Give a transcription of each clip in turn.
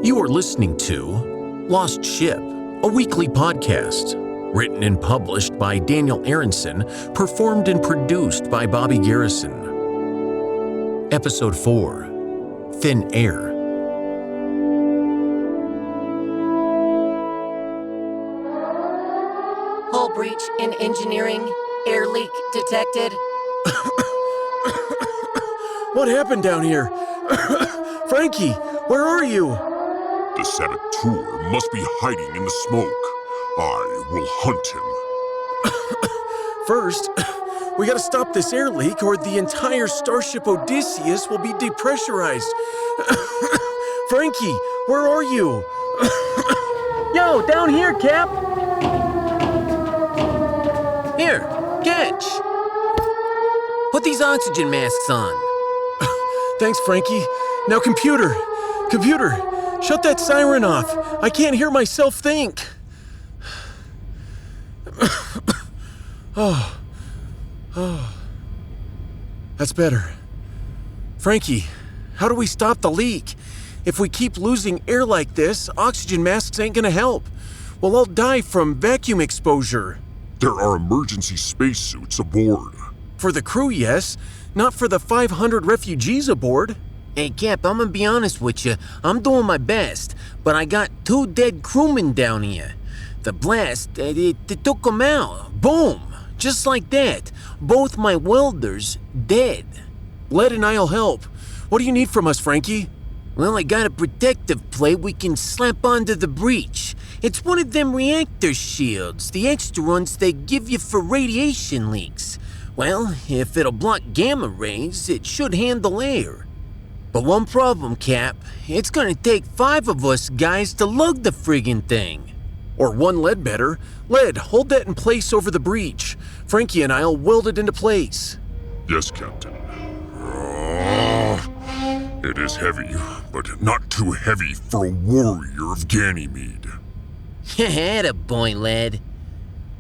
You are listening to Lost Ship, a weekly podcast, written and published by Daniel Arenson, performed and produced by Bobby Garrison. Episode 4, Thin Air. Hull breach in engineering. Air leak detected. What happened down here? Frankie, where are you? The saboteur must be hiding in the smoke. I will hunt him. First, we gotta stop this air leak or the entire Starship Odysseus will be depressurized. Frankie, where are you? Yo, down here, Cap! Here, catch! Put these oxygen masks on. Thanks, Frankie. Now, computer, shut that siren off. I can't hear myself think. Oh. That's better. Frankie, how do we stop the leak? If we keep losing air like this, oxygen masks ain't gonna help. We'll all die from vacuum exposure. There are emergency spacesuits aboard. For the crew, yes. Not for the 500 refugees aboard. Hey, Cap, I'm gonna be honest with you. I'm doing my best, but I got 2 dead crewmen down here. The blast, it took them out. Boom! Just like that. Both my welders dead. Led and I'll help. What do you need from us, Frankie? Well, I got a protective plate we can slap onto the breach. It's one of them reactor shields, the extra ones they give you for radiation leaks. Well, if it'll block gamma rays, it should handle air. But one problem, Cap. It's gonna take 5 of us guys to lug the friggin' thing. Or one lead better. Lead, hold that in place over the breach. Frankie and I'll weld it into place. Yes, Captain. It is heavy, but not too heavy for a warrior of Ganymede. Attaboy, lad.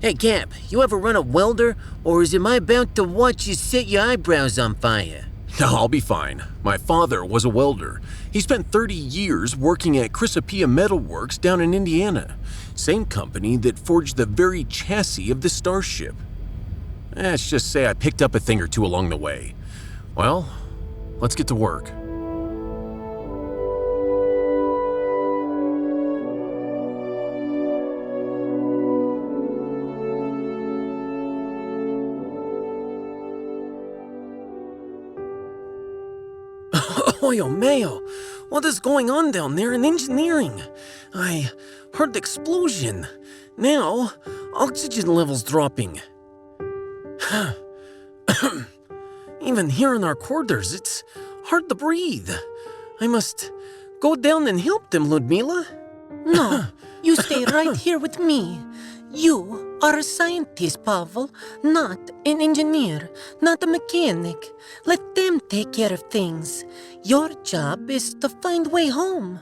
Hey, Cap, you ever run a welder, or is it my about to watch you set your eyebrows on fire? No, I'll be fine. My father was a welder. He spent 30 years working at Chrysopia Metalworks down in Indiana. Same company that forged the very chassis of the Starship. Let's just say I picked up a thing or two along the way. Well, let's get to work. Oyo mayo, what is going on down there in engineering? I heard the explosion. Now, oxygen levels dropping. Even here in our quarters, it's hard to breathe. I must go down and help them, Ludmila. No, you stay right here with me. You are a scientist, Pavel, not an engineer, not a mechanic. Let them take care of things. Your job is to find way home.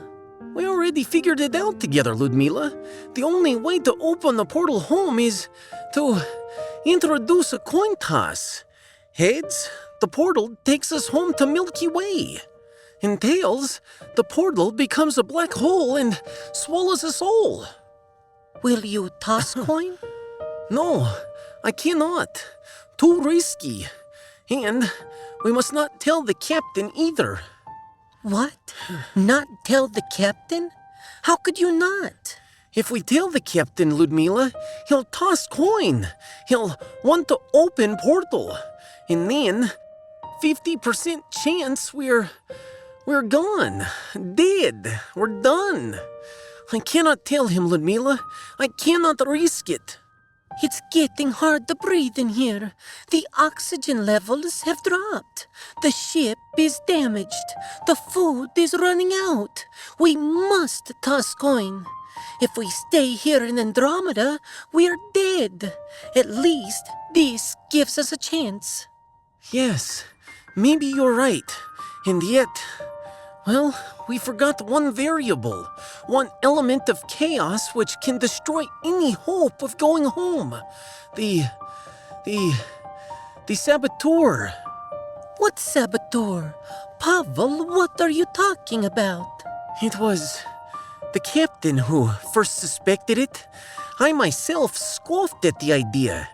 We already figured it out together, Ludmila. The only way to open the portal home is to introduce a coin toss. Heads, the portal takes us home to Milky Way. And tails, the portal becomes a black hole and swallows us all. Will you toss coin? No, I cannot. Too risky. And we must not tell the captain either. What? Not tell the captain? How could you not? If we tell the captain, Ludmila, he'll toss coin. He'll want to open portal. And then, 50% chance we're gone. Dead. We're done. I cannot tell him, Ludmila. I cannot risk it. It's getting hard to breathe in here. The oxygen levels have dropped. The ship is damaged. The food is running out. We must toss coin. If we stay here in Andromeda, we're dead. At least this gives us a chance. Yes, maybe you're right. And yet, well, we forgot one variable, one element of chaos which can destroy any hope of going home. The saboteur. What saboteur? Pavel, what are you talking about? It was The captain who first suspected it. I myself scoffed at the idea.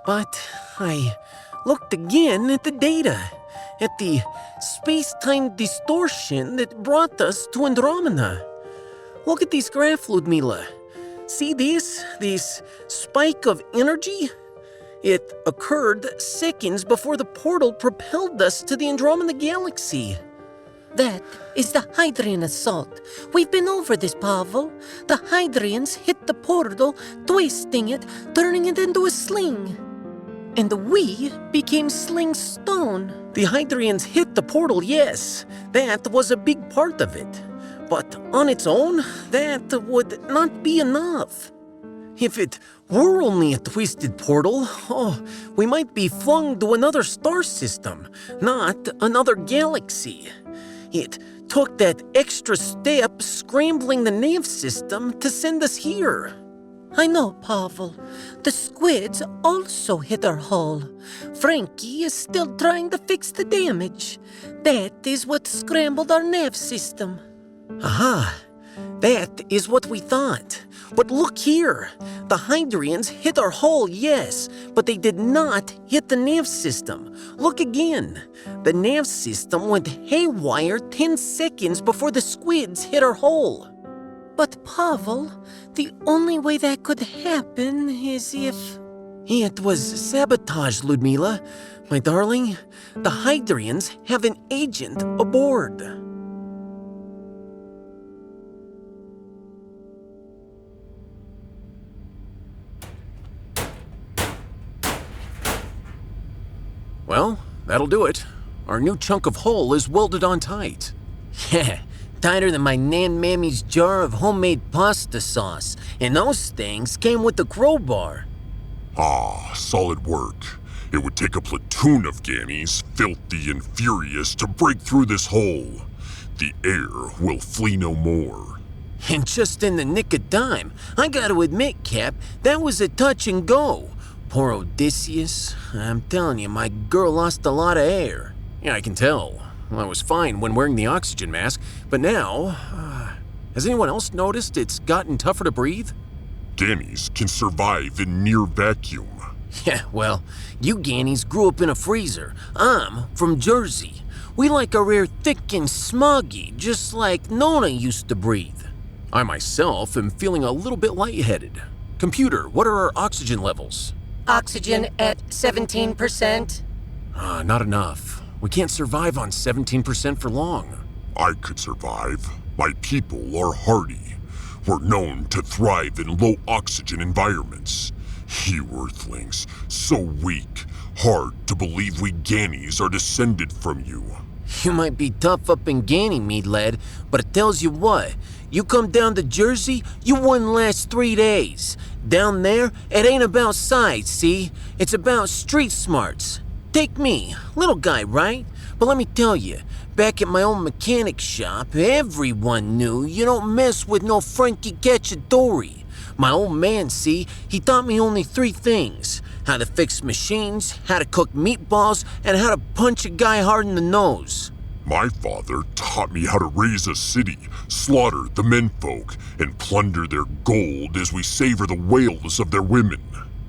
But I looked again at the data, at the space-time distortion that brought us to Andromeda. Look at this graph, Ludmila. See this? This spike of energy? It occurred seconds before the portal propelled us to the Andromeda Galaxy. That is the Hydrian assault. We've been over this, Pavel. The Hydrians hit the portal, twisting it, turning it into a sling. And we became sling stone. The Hydrians hit the portal, yes. That was a big part of it. But on its own, that would not be enough. If it were only a twisted portal, we might be flung to another star system, not another galaxy. It took that extra step scrambling the nav system to send us here. I know, Pavel. The squids also hit our hull. Frankie is still trying to fix the damage. That is what scrambled our nav system. Aha! That is what we thought. But look here. The Hydrians hit our hull, yes, but they did not hit the nav system. Look again. The nav system went haywire 10 seconds before the squids hit our hull. But Pavel, the only way that could happen is if... It was sabotage, Ludmila. My darling, the Hydrians have an agent aboard. Well, that'll do it. Our new chunk of hull is welded on tight. Yeah, tighter than my Nan Mammy's jar of homemade pasta sauce. And those things came with the crowbar. Ah, solid work. It would take a platoon of Gannies, filthy and furious, to break through this hole. The air will flee no more. And just in the nick of time, I gotta admit, Cap, that was a touch and go. Poor Odysseus. I'm telling you, my girl lost a lot of air. Yeah, I can tell. Well, I was fine when wearing the oxygen mask, but now... has anyone else noticed it's gotten tougher to breathe? Gannies can survive in near vacuum. Yeah, well, you Gannies grew up in a freezer. I'm from Jersey. We like our air thick and smoggy, just like Nona used to breathe. I myself am feeling a little bit lightheaded. Computer, what are our oxygen levels? Oxygen at 17%. Not enough. We can't survive on 17% for long. I could survive. My people are hardy. We're known to thrive in low oxygen environments. You Earthlings, so weak. Hard to believe we Gannies are descended from you. You might be tough up in Ganymede, lad, but it tells you what. You come down to Jersey, you wouldn't last 3 days. Down there, it ain't about size, see? It's about street smarts. Take me, little guy, right? But let me tell you, back at my old mechanic shop, everyone knew you don't mess with no Frankie Cacciatore. My old man, see, he taught me only 3 things. How to fix machines, how to cook meatballs, and how to punch a guy hard in the nose. My father taught me how to raise a city, slaughter the menfolk, and plunder their gold as we savor the wails of their women.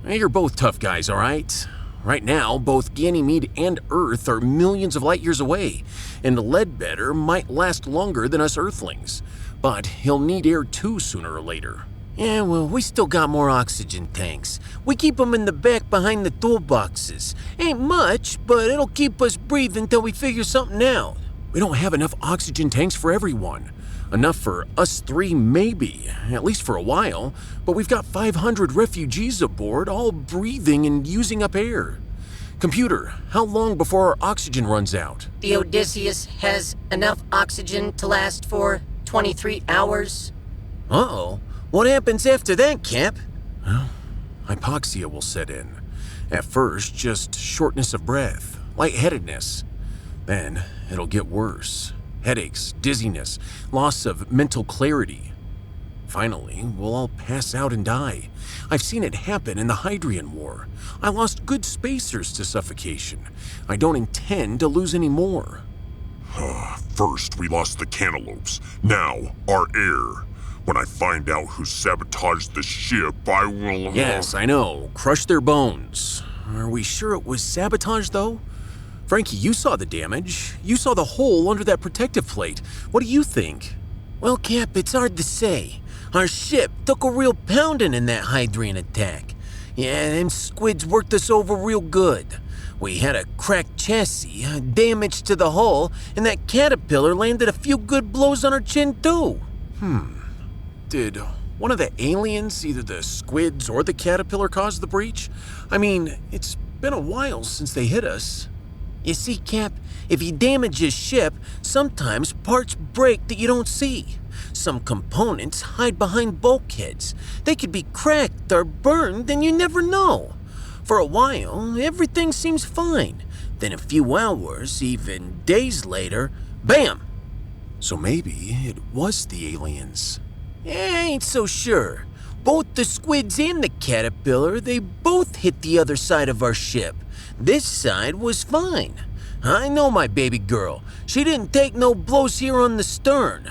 Hey, you're both tough guys, all right? Right now, both Ganymede and Earth are millions of light years away, and Ledbetter might last longer than us Earthlings. But he'll need air too sooner or later. Yeah, well, we still got more oxygen tanks. We keep them in the back behind the toolboxes. Ain't much, but it'll keep us breathing till we figure something out. We don't have enough oxygen tanks for everyone. Enough for us 3, maybe, at least for a while, but we've got 500 refugees aboard, all breathing and using up air. Computer, how long before our oxygen runs out? The Odysseus has enough oxygen to last for 23 hours. Uh-oh. What happens after that, Cap? Well, hypoxia will set in. At first, just shortness of breath, lightheadedness. Then it'll get worse. Headaches, dizziness, loss of mental clarity. Finally, we'll all pass out and die. I've seen it happen in the Hydrian War. I lost good spacers to suffocation. I don't intend to lose any more. First we lost the cantaloupes, now our air. When I find out who sabotaged the ship, I will... Yes, I know. Crush their bones. Are we sure it was sabotage, though? Frankie, you saw the damage. You saw the hole under that protective plate. What do you think? Well, Cap, it's hard to say. Our ship took a real pounding in that hydrant attack. Yeah, them squids worked us over real good. We had a cracked chassis, damage to the hull, and that caterpillar landed a few good blows on our chin, too. Did one of the aliens, either the squids or the caterpillar, cause the breach? I mean, it's been a while since they hit us. You see, Cap, if you damage a ship, sometimes parts break that you don't see. Some components hide behind bulkheads. They could be cracked or burned and you never know. For a while, everything seems fine. Then a few hours, even days later, bam! So maybe it was the aliens. I ain't so sure. Both the squids and the caterpillar, they both hit the other side of our ship. This side was fine. I know my baby girl. She didn't take no blows here on the stern.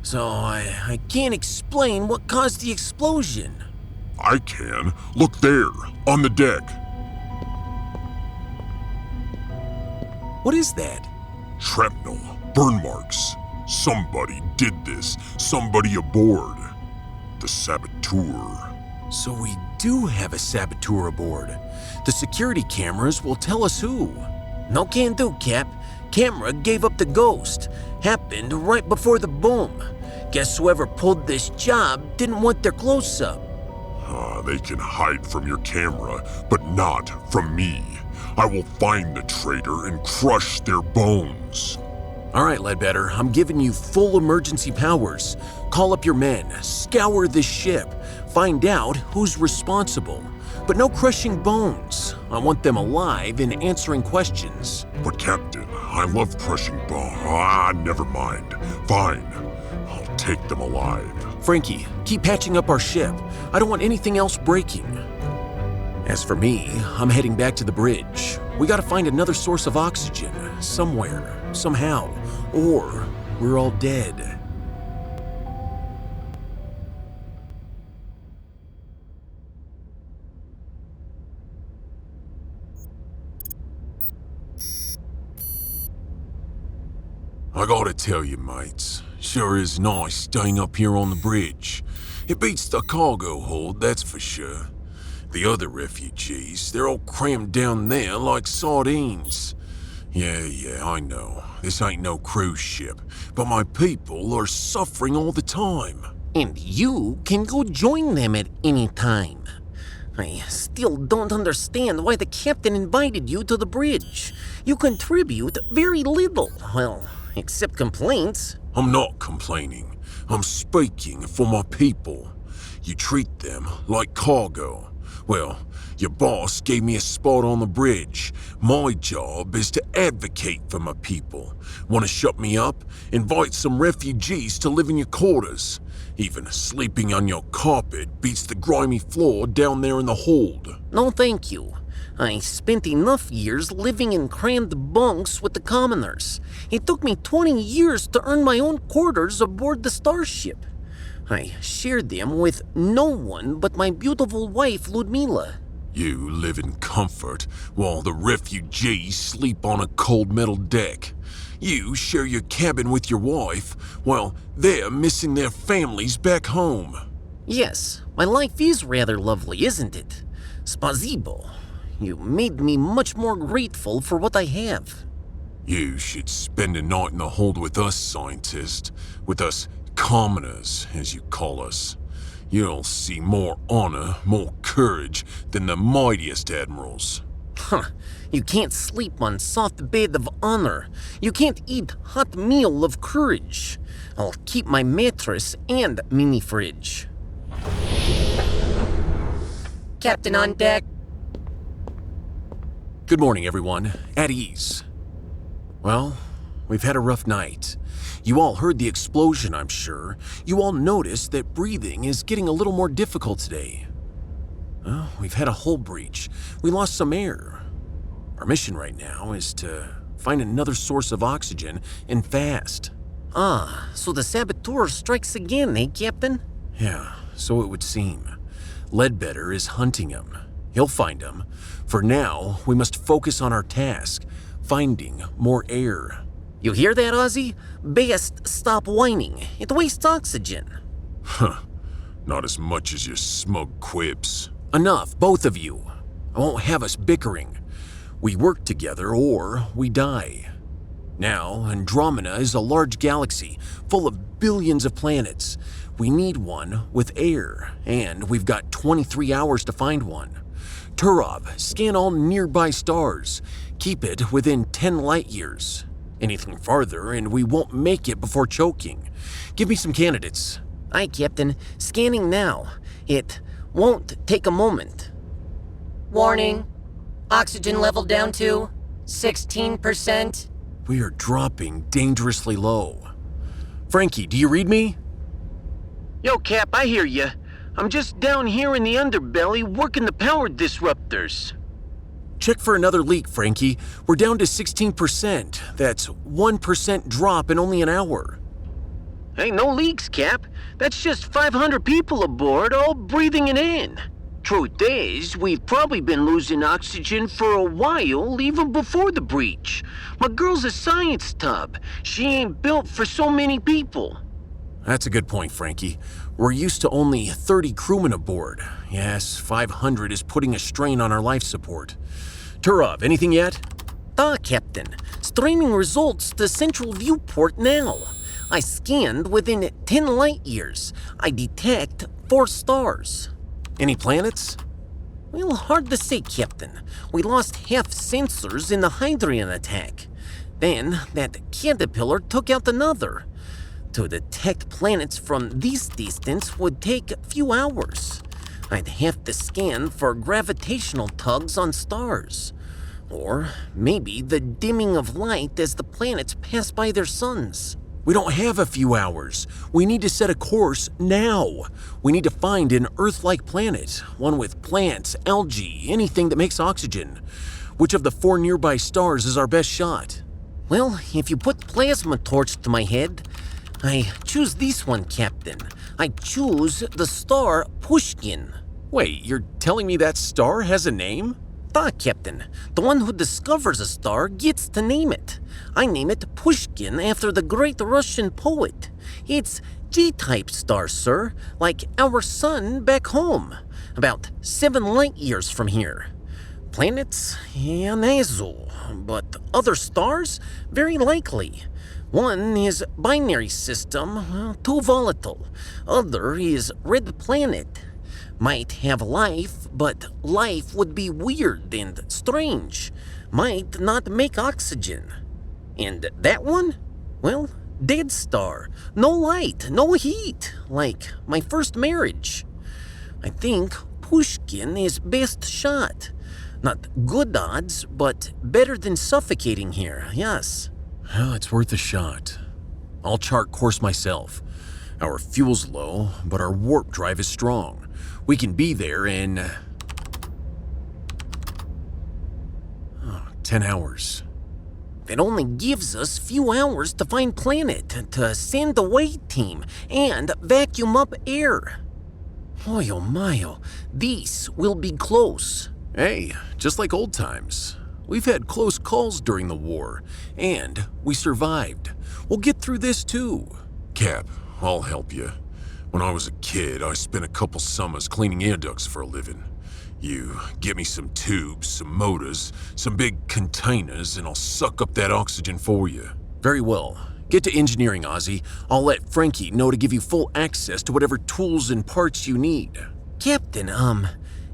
So I can't explain what caused the explosion. I can. Look there, on the deck. What is that? Shrapnel, burn marks. Somebody did this. Somebody aboard. The saboteur. So we do have a saboteur aboard. The security cameras will tell us who. No can do, Cap. Camera gave up the ghost. Happened right before the boom. Guess whoever pulled this job didn't want their close-up. They can hide from your camera, but not from me. I will find the traitor and crush their bones. All right, Ledbetter, I'm giving you full emergency powers. Call up your men, scour this ship, find out who's responsible. But no crushing bones. I want them alive and answering questions. But Captain, I love crushing bones. Never mind. Fine. I'll take them alive. Frankie, keep patching up our ship. I don't want anything else breaking. As for me, I'm heading back to the bridge. We gotta find another source of oxygen, somewhere, somehow, or we're all dead. I gotta tell you, mates, sure is nice staying up here on the bridge. It beats the cargo hold, that's for sure. The other refugees, they're all crammed down there like sardines. Yeah, I know. This ain't no cruise ship, but my people are suffering all the time. And you can go join them at any time. I still don't understand why the captain invited you to the bridge. You contribute very little, well, except complaints. I'm not complaining. I'm speaking for my people. You treat them like cargo. Well, your boss gave me a spot on the bridge. My job is to advocate for my people. Want to shut me up? Invite some refugees to live in your quarters. Even sleeping on your carpet beats the grimy floor down there in the hold. No, thank you. I spent enough years living in crammed bunks with the commoners. It took me 20 years to earn my own quarters aboard the starship. I shared them with no one but my beautiful wife, Ludmila. You live in comfort while the refugees sleep on a cold metal deck. You share your cabin with your wife while they're missing their families back home. Yes, my life is rather lovely, isn't it? Spasibo. You made me much more grateful for what I have. You should spend a night in the hold with us, scientists. With us commoners, as you call us. You'll see more honor, more courage than the mightiest admirals. Huh. You can't sleep on soft bed of honor. You can't eat hot meal of courage. I'll keep my mattress and mini fridge. Captain on deck. Good morning, everyone. At ease. Well, we've had a rough night. You all heard the explosion, I'm sure. You all noticed that breathing is getting a little more difficult today. Well, we've had a hull breach. We lost some air. Our mission right now is to find another source of oxygen, and fast. Ah, so the saboteur strikes again, eh, Captain? Yeah, so it would seem. Ledbetter is hunting him. He'll find him. For now, we must focus on our task, finding more air. You hear that, Ozzy? Best stop whining. It wastes oxygen. Huh. Not as much as your smug quips. Enough, both of you. I won't have us bickering. We work together or we die. Now, Andromeda is a large galaxy full of billions of planets. We need one with air, and we've got 23 hours to find one. Turov, scan all nearby stars. Keep it within 10 light years. Anything farther, and we won't make it before choking. Give me some candidates. Aye, Captain. Scanning now. It won't take a moment. Warning. Oxygen level down to 16%. We are dropping dangerously low. Frankie, do you read me? Yo, Cap, I hear ya. I'm just down here in the underbelly working the power disruptors. Check for another leak, Frankie. We're down to 16%. That's 1% drop in only an hour. Ain't no leaks, Cap. That's just 500 people aboard, all breathing it in. Truth is, we've probably been losing oxygen for a while, even before the breach. My girl's a science tub. She ain't built for so many people. That's a good point, Frankie. We're used to only 30 crewmen aboard. Yes, 500 is putting a strain on our life support. Turov, anything yet? Captain. Streaming results to central viewport now. I scanned within 10 light years. I detect 4 stars. Any planets? Well, hard to say, Captain. We lost half sensors in the Hydrian attack. Then, that caterpillar took out another. To detect planets from this distance would take a few hours. I'd have to scan for gravitational tugs on stars. Or maybe the dimming of light as the planets pass by their suns. We don't have a few hours. We need to set a course now. We need to find an Earth-like planet, one with plants, algae, anything that makes oxygen. Which of the 4 nearby stars is our best shot? Well, if you put plasma torch to my head, I choose this one, Captain. I choose the star Pushkin. Wait, you're telling me that star has a name? Captain. The one who discovers a star gets to name it. I name it Pushkin after the great Russian poet. It's G-type star, sir, like our sun back home, about 7 light years from here. Planets? Nazo. But other stars? Very likely. One is binary system, too volatile. Other is red planet. Might have life, but life would be weird and strange. Might not make oxygen. And that one? Well, dead star. No light, no heat, like my first marriage. I think Pushkin is best shot. Not good odds, but better than suffocating here, yes. Well, it's worth a shot. I'll chart course myself. Our fuel's low, but our warp drive is strong. We can be there in 10 hours. It only gives us few hours to find planet, to send away team, and vacuum up air. Oh my, this will be close. Hey, just like old times. We've had close calls during the war, and we survived. We'll get through this too. Cap, I'll help you. When I was a kid, I spent a couple summers cleaning air ducts for a living. You get me some tubes, some motors, some big containers, and I'll suck up that oxygen for you. Very well. Get to engineering, Ozzy. I'll let Frankie know to give you full access to whatever tools and parts you need. Captain,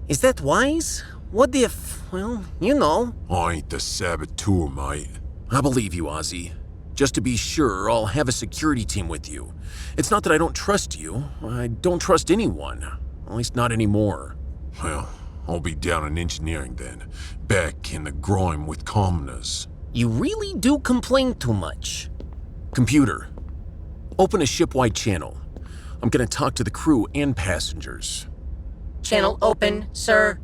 is that wise? What if, well, you know. I ain't the saboteur, mate. I believe you, Ozzy. Just to be sure, I'll have a security team with you. It's not that I don't trust you. I don't trust anyone. At least not anymore. Well, I'll be down in engineering then. Back in the grime with commoners. You really do complain too much. Computer, open a ship-wide channel. I'm gonna talk to the crew and passengers. Channel open, sir.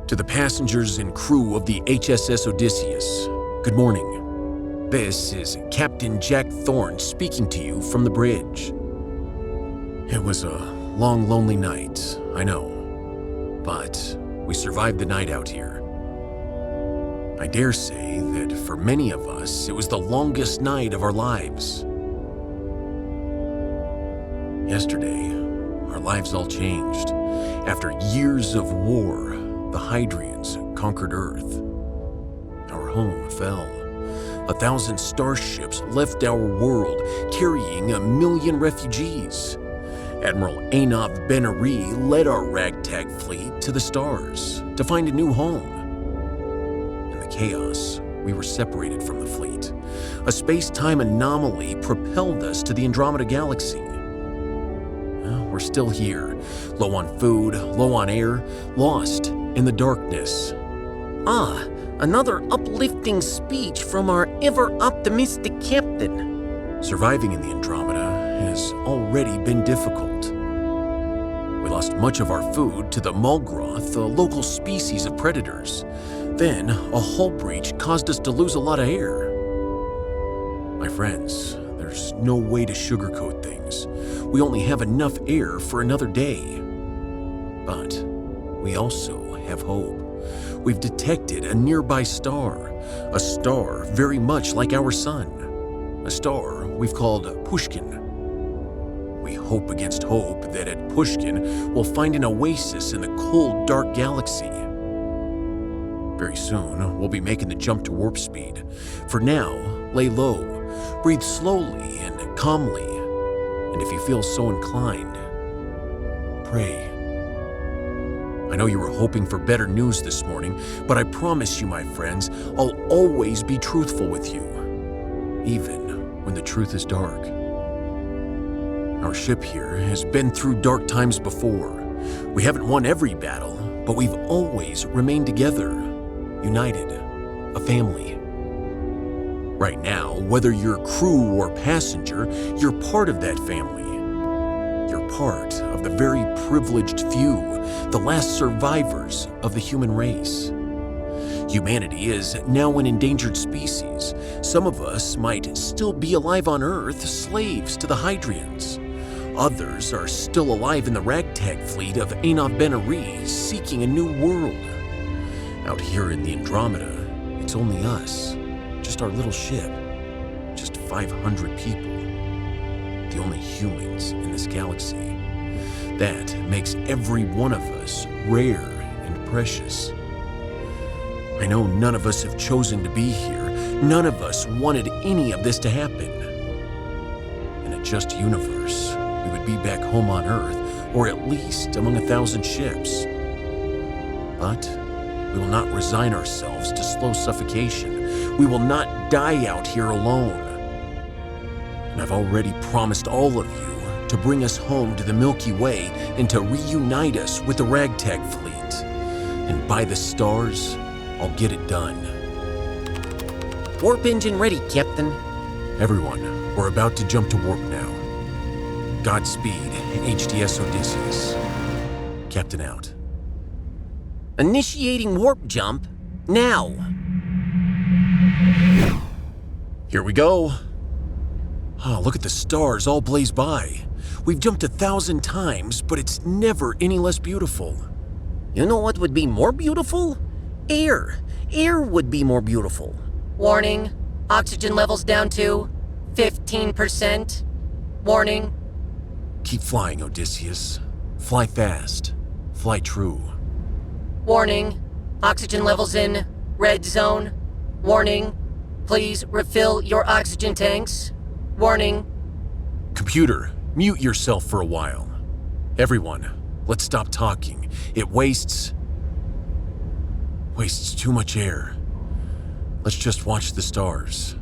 To the passengers and crew of the HSS Odysseus, good morning. This is Captain Jack Thorne speaking to you from the bridge. It was a long, lonely night, I know. But we survived the night out here. I dare say that for many of us, it was the longest night of our lives. Yesterday, our lives all changed. After years of war, the Hydrians conquered Earth. Our home fell. 1,000 starships left our world, carrying 1 million refugees. Admiral Aenov Ben-Ari led our ragtag fleet to the stars to find a new home. In the chaos, we were separated from the fleet. A space-time anomaly propelled us to the Andromeda Galaxy. We're still here, low on food, low on air, lost in the darkness. Ah, another uplifting speech from our ever-optimistic captain. Surviving in the Andromeda has already been difficult. We lost much of our food to the Mulgroth, a local species of predators. Then, a hull breach caused us to lose a lot of air. My friends, there's no way to sugarcoat things. We only have enough air for another day. But we also have hope. We've detected a nearby star, a star very much like our sun, a star we've called Pushkin. We hope against hope that at Pushkin we'll find an oasis in the cold, dark galaxy. Very soon, we'll be making the jump to warp speed. For now, lay low, breathe slowly and calmly, and if you feel so inclined, pray. I know you were hoping for better news this morning, but I promise you, my friends, I'll always be truthful with you, even when the truth is dark. Our ship here has been through dark times before. We haven't won every battle, but we've always remained together, united, a family. Right now, whether you're crew or passenger, you're part of that family. You're part of the very privileged few, the last survivors of the human race. Humanity is now an endangered species. Some of us might still be alive on Earth, slaves to the Hydrians. Others are still alive in the ragtag fleet of Aenov Ben-Ari, seeking a new world. Out here in the Andromeda, it's only us, just our little ship, just 500 people, the only humans in this galaxy. That makes every one of us rare and precious. I know none of us have chosen to be here. None of us wanted any of this to happen. In a just universe, we would be back home on Earth, or at least among 1,000 ships. But we will not resign ourselves to slow suffocation. We will not die out here alone. And I've already promised all of you to bring us home to the Milky Way and to reunite us with the ragtag fleet. And by the stars, I'll get it done. Warp engine ready, Captain. Everyone, we're about to jump to warp now. Godspeed, HSS Odysseus. Captain out. Initiating warp jump now. Here we go. Oh, look at the stars all blaze by. We've jumped 1,000 times, but it's never any less beautiful. You know what would be more beautiful? Air. Air would be more beautiful. Warning, oxygen levels down to 15%. Warning. Keep flying, Odysseus. Fly fast. Fly true. Warning, oxygen levels in red zone. Warning, please refill your oxygen tanks. Warning. Computer, mute yourself for a while. Everyone, let's stop talking. It wastes too much air. Let's just watch the stars.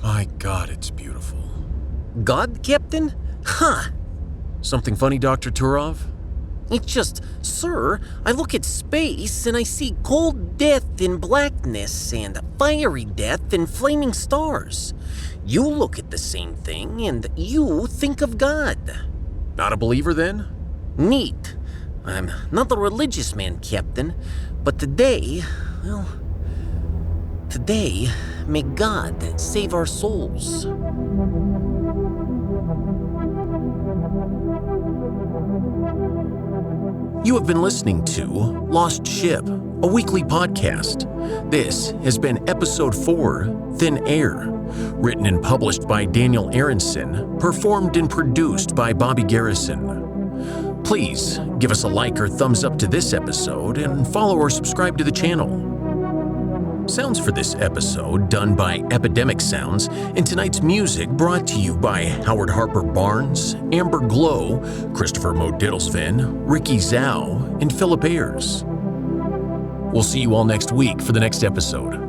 My God, it's beautiful. God, Captain? Huh. Something funny, Dr. Turov? It's just, sir, I look at space and I see cold death in blackness and fiery death in flaming stars. You look at the same thing and you think of God. Not a believer then? Neat. I'm not a religious man, Captain, but today, may God save our souls. You have been listening to Lost Ship, a weekly podcast. This has been Episode 4, Thin Air, written and published by Daniel Arenson, performed and produced by Bobby Garrison. Please give us a like or thumbs up to this episode and follow or subscribe to the channel. Sounds for this episode done by Epidemic Sounds, and tonight's music brought to you by Howard Harper Barnes, Amber Glow, Christopher Modiddlesvin, Ricky Zhao, and Philip Ayers. We'll see you all next week for the next episode.